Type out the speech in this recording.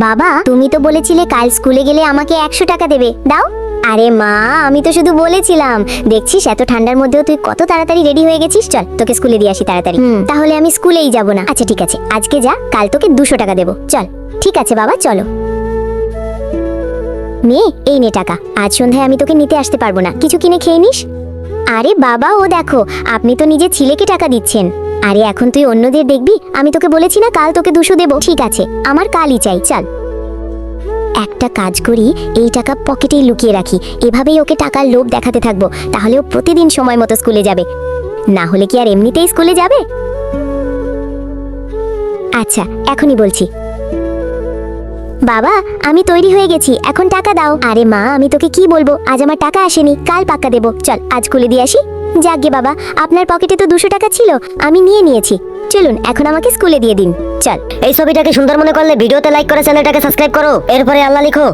বাবা, তুমি তো বলেছিলে কাল স্কুলে গেলে আমাকে 100 টাকা দেবে, দাও। আরে মা, আমি তো শুধু বলেছিলাম। দেখছিস এত ঠান্ডার মধ্যেও তুই কত তাড়াতাড়ি রেডি হয়ে গেছিস। চল তোকে স্কুলে দিয়ে আসি তাড়াতাড়ি। তাহলে আমি স্কুলেই যাব না। আচ্ছা ঠিক আছে, আজকে যা, কাল তোকে 200 টাকা দেবো। চল। ঠিক আছে বাবা, চলো। মেয়ে, এই নে টাকা। আজ সন্ধ্যায় আমি তোকে নিতে আসতে পারবো না, কিছু কিনে খেয়ে নিস। আরে বাবা, ও দেখো, আপনি তো নিজের ছেলেকে টাকা দিচ্ছেন। আরে এখন তুই অন্যদের দেখবি, আমি তোকে বলেছি না কাল তোকে 200 দেবো। ঠিক আছে, আমার কালই চাই। চল। একটা কাজ করি, এই টাকা পকেটেই লুকিয়ে রাখি। এভাবেই ওকে টাকার লোভ দেখাতে থাকবো, তাহলে ও প্রতিদিন সময় মতো স্কুলে যাবে। না হলে কি আর এমনিতেই স্কুলে যাবে? আচ্ছা, এখনই বলছি। বাবা, আমি তৈরি হয়ে গেছি, এখন টাকা দাও। আরে মা, আমি তোকে কি বলবো, আজ আমার টাকা আসেনি, কাল পাক্কা দেবো। চল আজ স্কুলে দিয়ে আসি। যাকগে বাবা, আপনার পকেটে তো 200 টাকা ছিল, আমি নিয়ে নিয়েছি। চলুন এখন আমাকে স্কুলে দিয়ে দিন। চল। এই ছবিটাকে সুন্দর মনে করলে ভিডিওতে লাইক করে চ্যানেলটাকে সাবস্ক্রাইব করো, এরপরে আল্লাহ লিখো।